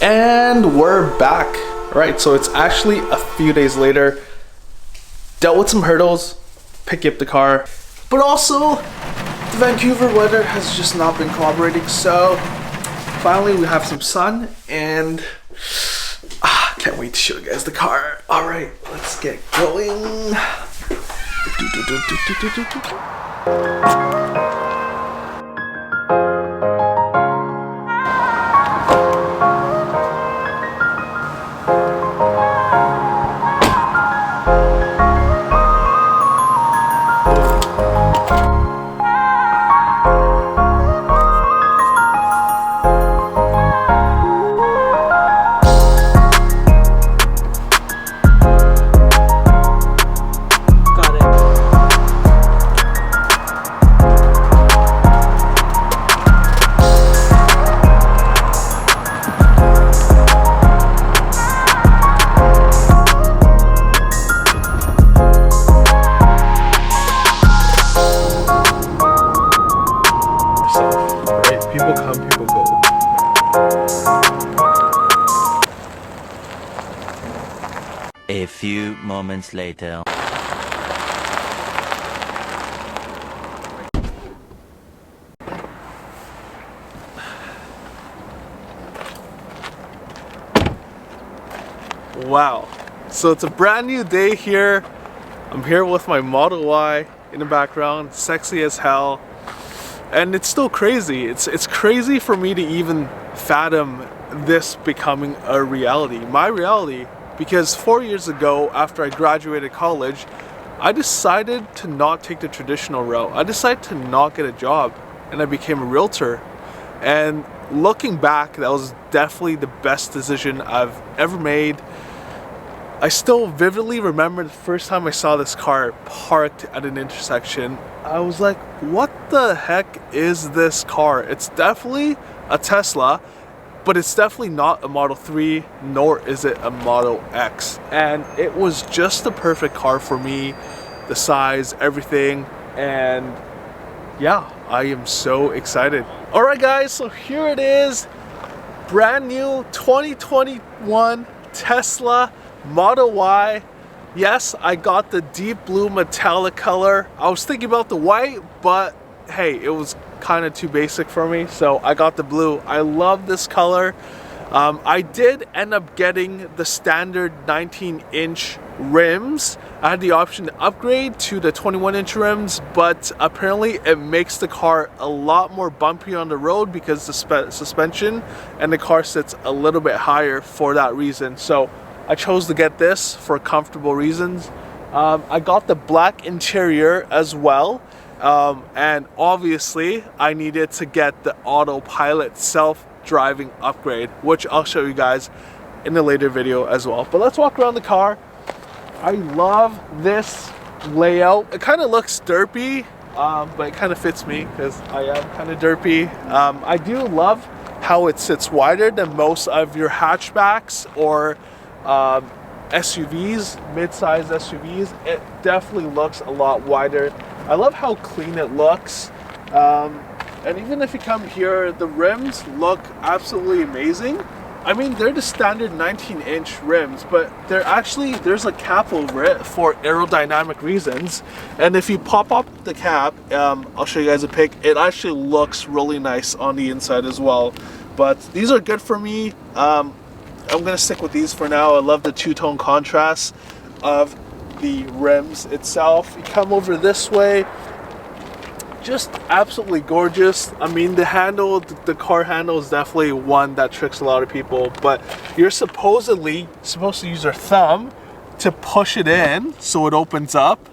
And we're back. Right, so it's actually a few days later. Dealt with some hurdles, picked up the car, but also the Vancouver weather has just not been cooperating. So finally we have some sun, and can't wait to show you guys the car. All right, let's get going. People come, people go. A few moments later. Wow. So it's a brand new day here. I'm here with my Model Y in the background, sexy as hell. And it's still crazy. It's crazy for me to even fathom this becoming a reality. My reality, because 4 years ago, after I graduated college, I decided to not take the traditional route. I decided to not get a job, and I became a realtor. And looking back, that was definitely the best decision I've ever made. I still vividly remember the first time I saw this car parked at an intersection. I was like, what the heck is this car? It's definitely a Tesla, but it's definitely not a Model 3, nor is it a Model X. And it was just the perfect car for me, the size, everything, and yeah, I am so excited. All right guys, so here it is, brand new 2021 Tesla Model Y. Yes, I got the deep blue metallic color. I was thinking about the white, but hey, it was kind of too basic for me, so I got the blue. I love this color. I did end up getting the standard 19-inch rims. I had the option to upgrade to the 21-inch rims, but apparently it makes the car a lot more bumpy on the road because the suspension and the car sits a little bit higher for that reason. So I chose to get this for comfortable reasons. I got the black interior as well. And obviously I needed to get the autopilot self-driving upgrade, which I'll show you guys in a later video as well. But let's walk around the car. I love this layout. It kind of looks derpy, but it kind of fits me because I am kind of derpy. I do love how it sits wider than most of your hatchbacks or SUVs, mid-sized SUVs. It definitely looks a lot wider. I love how clean it looks. And even if you come here, the rims look absolutely amazing. I mean, they're the standard 19-inch rims, but there's a cap over it for aerodynamic reasons. And if you pop up the cap, I'll show you guys a pic, it actually looks really nice on the inside as well. But these are good for me. I'm gonna stick with these for now. I love the two-tone contrast of the rims itself. You come over this way, just absolutely gorgeous. I mean, the handle, the car handle is definitely one that tricks a lot of people, but you're supposedly supposed to use your thumb to push it in so it opens up,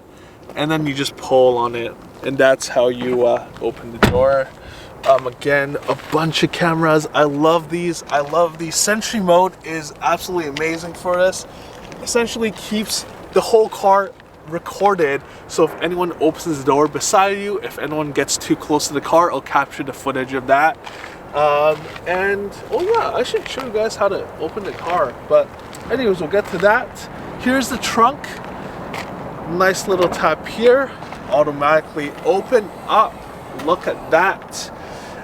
and then you just pull on it, and that's how you open the door. Again, a bunch of cameras. I love these. I love the Sentry mode is absolutely amazing for this. Essentially keeps the whole car recorded, so if anyone opens the door beside you, if anyone gets too close to the car, it'll capture the footage of that. And oh yeah, I should show you guys how to open the car, but anyways, we'll get to that. Here's the trunk. Nice little tap here, automatically open up. Look at that.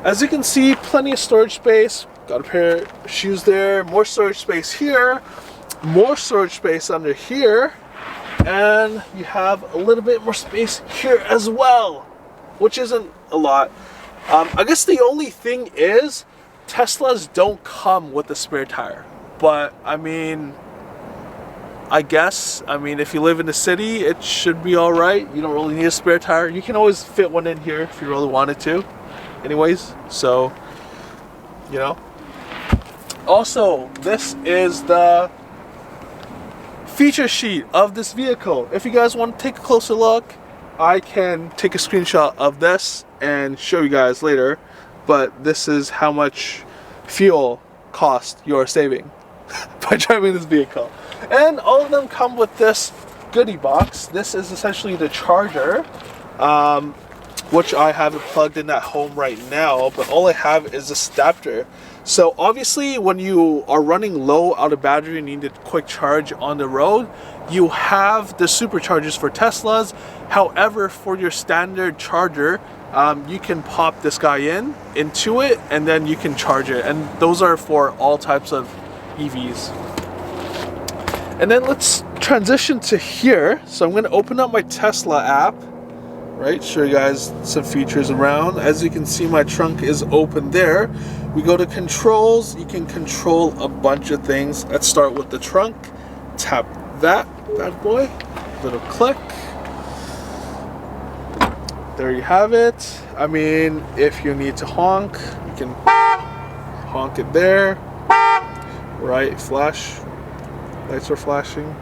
As you can see, plenty of storage space, Got a pair of shoes there, more storage space here, more storage space under here, and you have a little bit more space here as well, which isn't a lot. I guess the only thing is Teslas don't come with a spare tire, but I mean, if you live in the city, it should be all right. You don't really need a spare tire. You can always fit one in here if you really wanted to anyways, so you know. Also, this is the feature sheet of this vehicle. If you guys want to take a closer look, I can take a screenshot of this and show you guys later, but this is how much fuel cost you're saving by driving this vehicle. And all of them come with this goodie box. This is essentially the charger, which I have it plugged in at home right now, but all I have is this adapter. So obviously when you are running low out of battery and need a quick charge on the road, you have the superchargers for Teslas. However, for your standard charger, you can pop this guy into it, and then you can charge it. And those are for all types of EVs. And then let's transition to here. So I'm going to open up my Tesla app, right? Show you guys some features around. As you can see, my trunk is open there. We go to controls. You can control a bunch of things. Let's start with the trunk. Tap that bad boy. Little click. There you have it. I mean, if you need to honk, you can honk it there. Right, flash. Lights are flashing.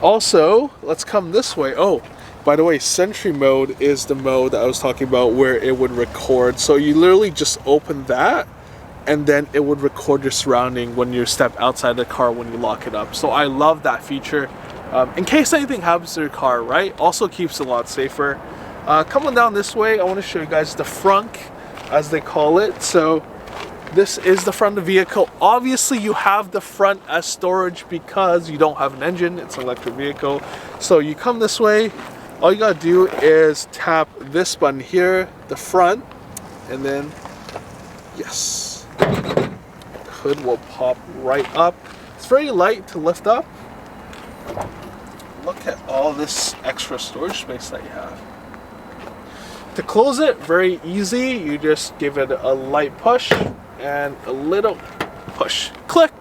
Also, let's come this way. Oh, by the way, Sentry mode is the mode that I was talking about where it would record. So you literally just open that and then it would record your surrounding when you step outside the car when you lock it up. So I love that feature. In case anything happens to your car, right? Also keeps it a lot safer. Coming down this way, I want to show you guys the frunk, as they call it. So this is the front of the vehicle. Obviously, you have the front as storage because you don't have an engine. It's an electric vehicle. So you come this way. All you gotta do is tap this button here, the front, and then, yes, the hood will pop right up. It's very light to lift up. Look at all this extra storage space that you have. To close it, very easy. You just give it a light push and a little push. Click.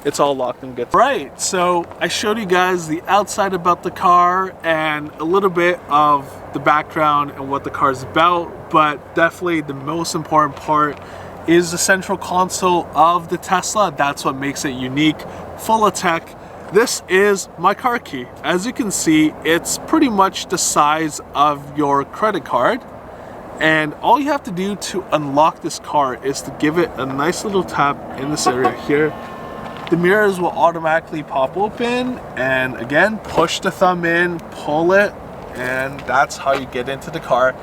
It's all locked and good. Right, so I showed you guys the outside about the car and a little bit of the background and what the car is about, but definitely the most important part is the central console of the Tesla. That's what makes it unique, full of tech. This is my car key. As you can see, it's pretty much the size of your credit card. And all you have to do to unlock this car is to give it a nice little tap in this area here. The mirrors will automatically pop open, and again, push the thumb in, pull it, and that's how you get into the car.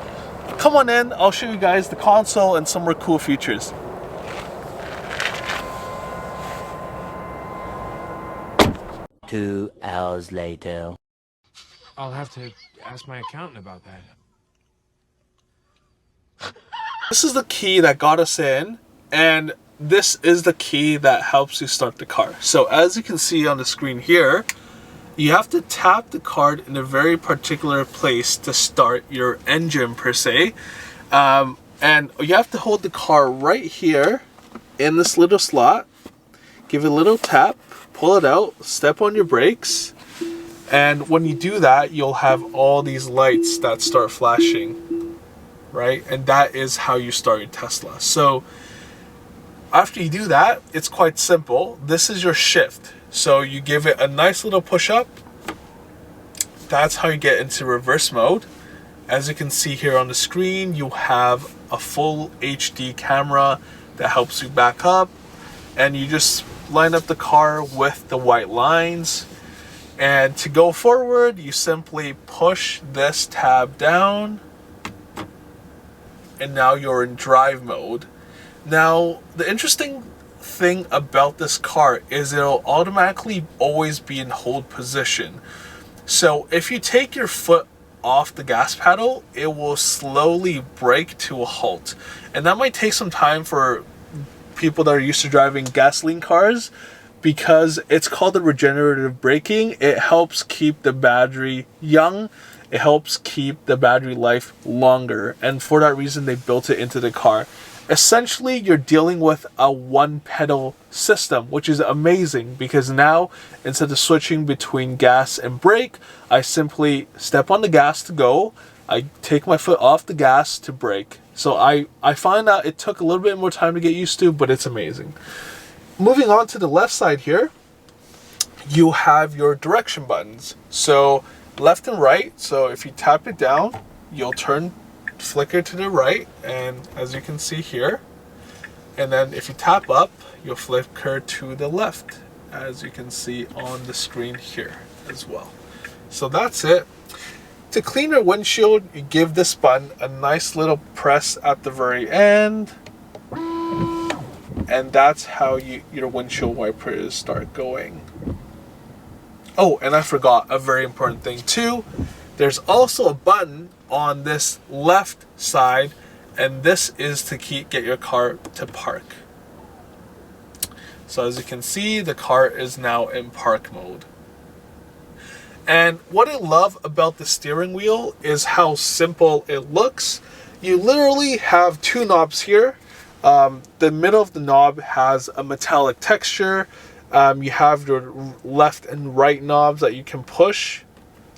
Come on in, I'll show you guys the console and some more cool features. Two hours later. I'll have to ask my accountant about that. This is the key that got us in, and this is the key that helps you start the car. So as you can see on the screen here, you have to tap the card in a very particular place to start your engine per se. And you have to hold the car right here in this little slot, give it a little tap, pull it out, step on your brakes, and when you do that, you'll have all these lights that start flashing, right? And that is how you start your Tesla. So after you do that, it's quite simple. This is your shift. So you give it a nice little push up. That's how you get into reverse mode. As you can see here on the screen, you have a full HD camera that helps you back up. And you just line up the car with the white lines. And to go forward, you simply push this tab down. And now you're in drive mode. Now, the interesting thing about this car is it'll automatically always be in hold position. So if you take your foot off the gas pedal, it will slowly brake to a halt. And that might take some time for people that are used to driving gasoline cars, because it's called the regenerative braking. It helps keep the battery young. It helps keep the battery life longer. And for that reason, they built it into the car. Essentially, you're dealing with a one pedal system, which is amazing, because now instead of switching between gas and brake, I simply step on the gas to go. I take my foot off the gas to brake. So I find that it took a little bit more time to get used to, but it's amazing. Moving on to the left side here, you have your direction buttons. So left and right. So if you tap it down, you'll flicker to the right, and as you can see here. And then if you tap up, you'll flicker to the left, as you can see on the screen here as well. So that's it. To clean your windshield, you give this button a nice little press at the very end. And that's how your windshield wipers start going. Oh, and I forgot a very important thing too. There's also a button on this left side, and this is to get your car to park. So as you can see, the car is now in park mode. And what I love about the steering wheel is how simple it looks. You literally have two knobs here. The middle of the knob has a metallic texture. You have your left and right knobs that you can push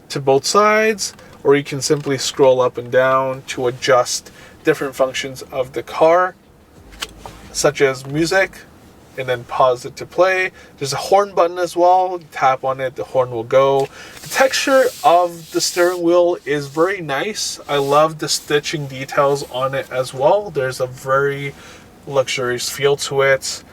to both sides, or you can simply scroll up and down to adjust different functions of the car, such as music, and then pause it to play. There's a horn button as well. You tap on it, the horn will go. The texture of the steering wheel is very nice. I love the stitching details on it as well. There's a very luxurious feel to it.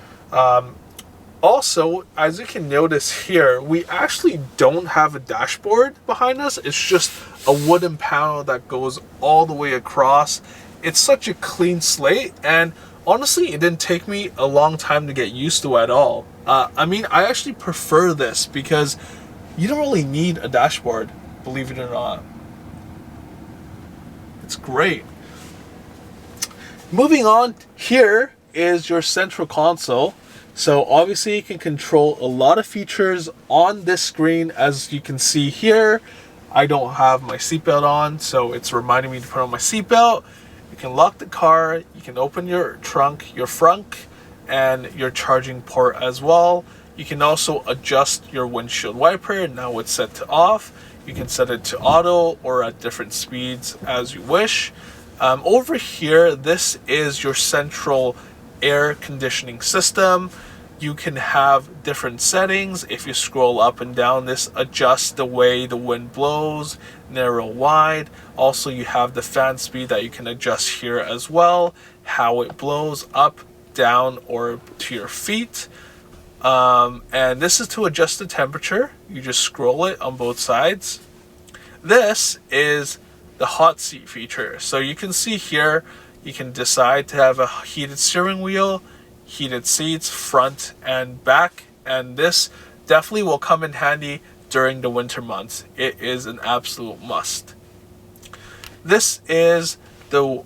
Also, as you can notice here, we actually don't have a dashboard behind us. It's just a wooden panel that goes all the way across. It's such a clean slate, and honestly, it didn't take me a long time to get used to at all. I mean, I actually prefer this because you don't really need a dashboard, believe it or not. It's great. Moving on, here is your central console. So obviously you can control a lot of features on this screen. As you can see here, I don't have my seatbelt on, so it's reminding me to put on my seatbelt. You can lock the car, you can open your trunk, your frunk, and your charging port as well. You can also adjust your windshield wiper. Now it's set to off. You can set it to auto or at different speeds as you wish. Over here, this is your central air conditioning system. You can have different settings. If you scroll up and down, this adjusts the way the wind blows, narrow, wide. Also, you have the fan speed that you can adjust here as well, how it blows up, down, or to your feet. And this is to adjust the temperature. You just scroll it on both sides. This is the hot seat feature. So you can see here, you can decide to have a heated steering wheel, heated seats, front and back, and this definitely will come in handy during the winter months. It is an absolute must. This is the...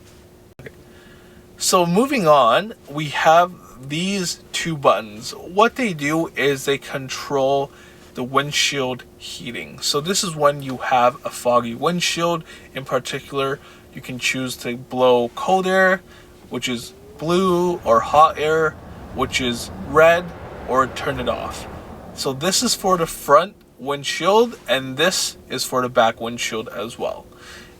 So moving on, we have these two buttons. What they do is they control the windshield heating. So this is when you have a foggy windshield. In particular, you can choose to blow cold air, which is blue, or hot air, which is red, or turn it off. So this is for the front windshield, and this is for the back windshield as well.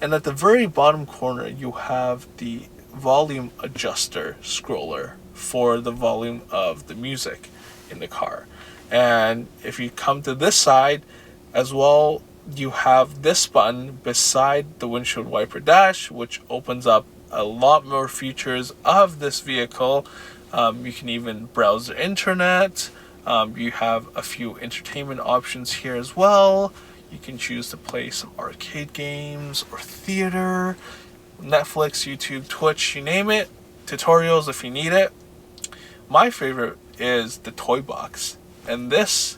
And at the very bottom corner, you have the volume adjuster scroller for the volume of the music in the car. And if you come to this side as well, you have this button beside the windshield wiper dash, which opens up a lot more features of this vehicle. You can even browse the internet. You have a few entertainment options here as well. You can choose to play some arcade games or theater, Netflix, YouTube, Twitch, you name it. Tutorials if you need it. My favorite is the toy box, and this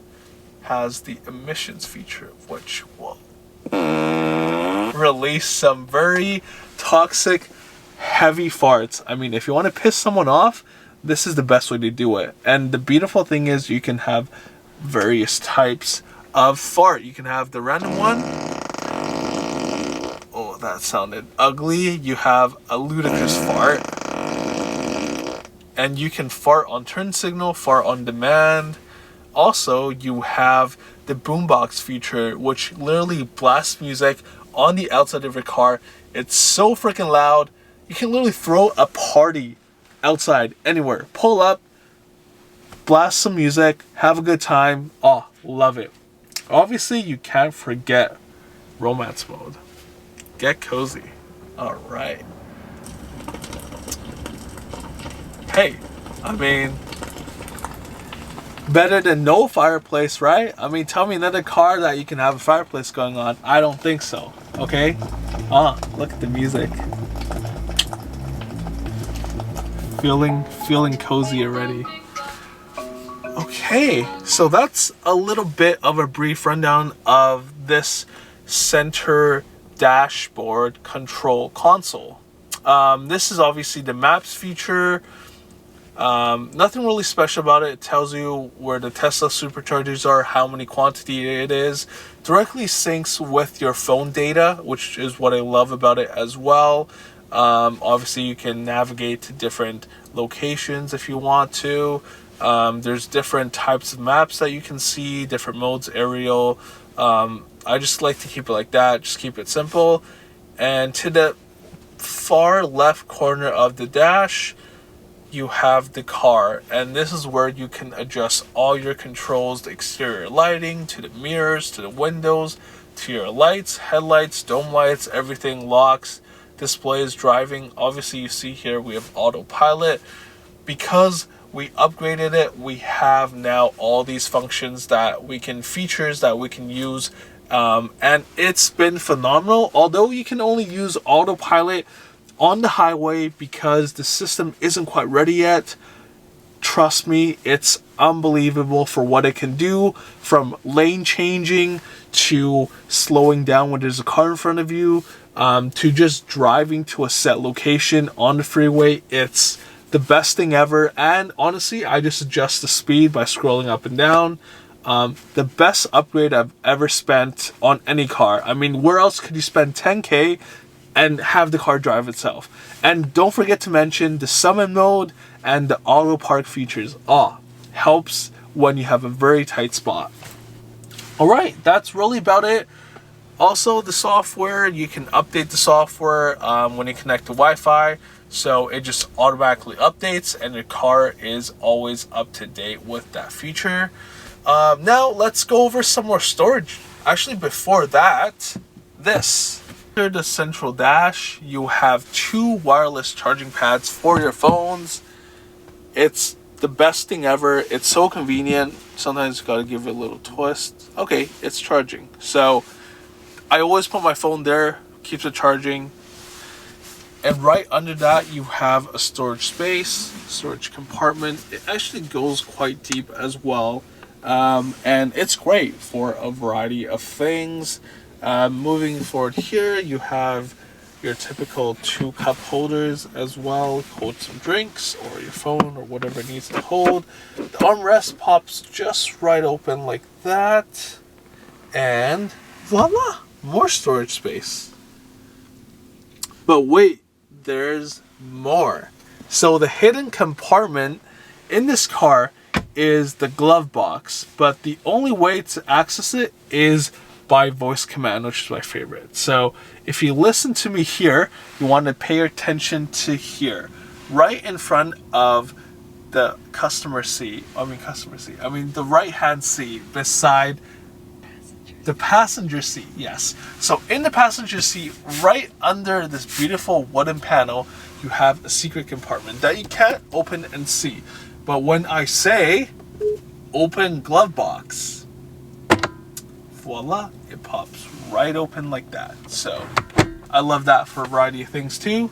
has the emissions feature, which we're release some very toxic, heavy farts. I mean, if you want to piss someone off, this is the best way to do it. And the beautiful thing is you can have various types of fart. You can have the random one. Oh, that sounded ugly. You have a ludicrous fart. And you can fart on turn signal, fart on demand. Also, you have the boombox feature, which literally blasts music on the outside of your car. It's so freaking loud. You can literally throw a party outside, anywhere. Pull up, blast some music, have a good time. Oh, love it. Obviously, you can't forget romance mode. Get cozy. All right. Hey, I mean, better than no fireplace, right? I mean, tell me another car that you can have a fireplace going on. I don't think so. Okay? Look at the music. Feeling cozy already. Okay, so that's a little bit of a brief rundown of this center dashboard control console. This is obviously the maps feature. Nothing really special about it. It tells you where the Tesla superchargers are, how many quantity it is. Directly syncs with your phone data, which is what I love about it as well. Obviously, you can navigate to different locations if you want to. There's different types of maps that you can see, different modes, aerial. I just like to keep it like that, just keep it simple. And to the far left corner of the dash, you have the car, and this is where you can adjust all your controls, the exterior lighting, to the mirrors, to the windows, to your lights, headlights, dome lights, everything locks, displays, driving. Obviously, you see here we have autopilot. Because we upgraded it, we have now all these functions that we can, features that we can use, and it's been phenomenal. Although you can only use autopilot on the highway because the system isn't quite ready yet, trust me, it's unbelievable for what it can do, from lane changing to slowing down when there's a car in front of you, to just driving to a set location on the freeway. It's the best thing ever. And honestly, I just adjust the speed by scrolling up and down. The best upgrade I've ever spent on any car. I mean, where else could you spend 10K and have the car drive itself? And don't forget to mention the summon mode and the auto park features. Helps when you have a very tight spot. Alright, that's really about it. Also, the software, you can update the software when you connect to Wi-Fi. So it just automatically updates and your car is always up to date with that feature. Now let's go over some more storage. Actually, before that, this. Under the central dash, you have 2 wireless charging pads for your phones. It's the best thing ever. It's so convenient. Sometimes you gotta give it a little twist. Okay, it's charging. So I always put my phone there, keeps it charging. And right under that, you have a storage space, storage compartment. It actually goes quite deep as well. And it's great for a variety of things. Moving forward here, you have your typical 2 cup holders as well. Hold some drinks or your phone or whatever it needs to hold. The armrest pops just right open like that. And voila, more storage space. But wait, there's more. So the hidden compartment in this car is the glove box, but the only way to access it is by voice command, which is my favorite. So if you listen to me here, you want to pay attention to here, right in front of the the right hand seat beside the passenger seat. Yes. So in the passenger seat, right under this beautiful wooden panel, you have a secret compartment that you can't open and see. But when I say open glove box, voila, it pops right open like that. So I love that for a variety of things too.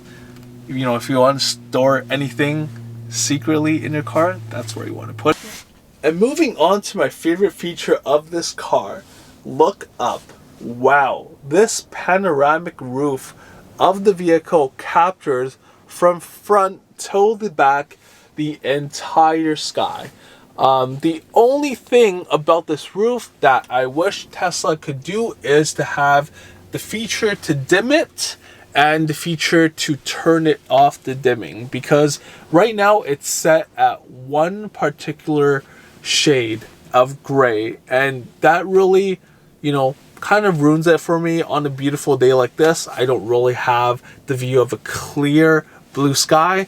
You know, if you want to store anything secretly in your car, that's where you want to put it. And moving on to my favorite feature of this car, look up. wow, this panoramic roof of the vehicle captures from front to the back the entire sky. The only thing about this roof that I wish Tesla could do is to have the feature to dim it and the feature to turn it off the dimming, because right now it's set at one particular shade of gray, and that really, you know, kind of ruins it for me on a beautiful day like this. I don't really have the view of a clear blue sky.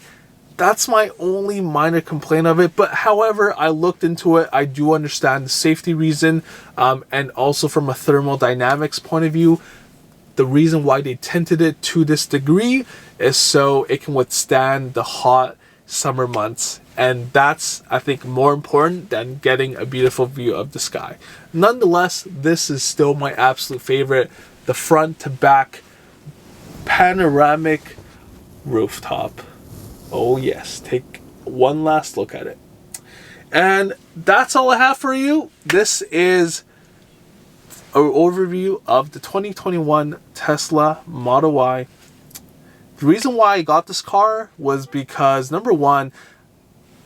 That's my only minor complaint of it. But however, I looked into it. I do understand the safety reason, and also from a thermodynamics point of view, the reason why they tinted it to this degree is so it can withstand the hot summer months. And that's, I think, more important than getting a beautiful view of the sky. Nonetheless, this is still my absolute favorite. The front to back panoramic rooftop. Oh yes, take one last look at it. And that's all I have for you. This is an overview of the 2021 Tesla Model Y. The reason why I got this car was because, number one,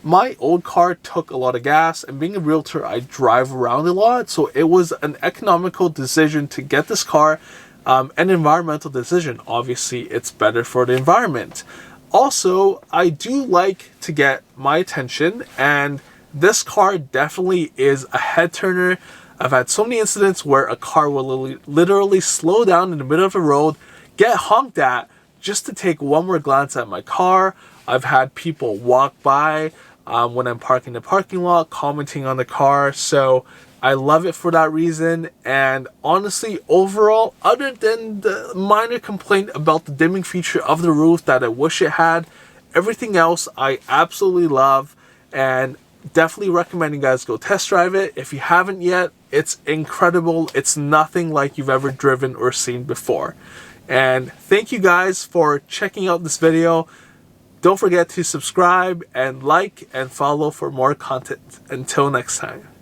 my old car took a lot of gas, and being a realtor, I drive around a lot, so it was an economical decision to get this car, an environmental decision. Obviously, it's better for the environment. Also, I do like to get my attention, and this car definitely is a head turner. I've had so many incidents where a car will literally slow down in the middle of a road, get honked at, just to take one more glance at my car. I've had people walk by when I'm parking in the parking lot, commenting on the car. So I love it for that reason. And honestly, overall, other than the minor complaint about the dimming feature of the roof that I wish it had, everything else I absolutely love, and definitely recommend you guys go test drive it. If you haven't yet, it's incredible. It's nothing like you've ever driven or seen before. And thank you guys for checking out this video. Don't forget to subscribe and like and follow for more content. Until next time.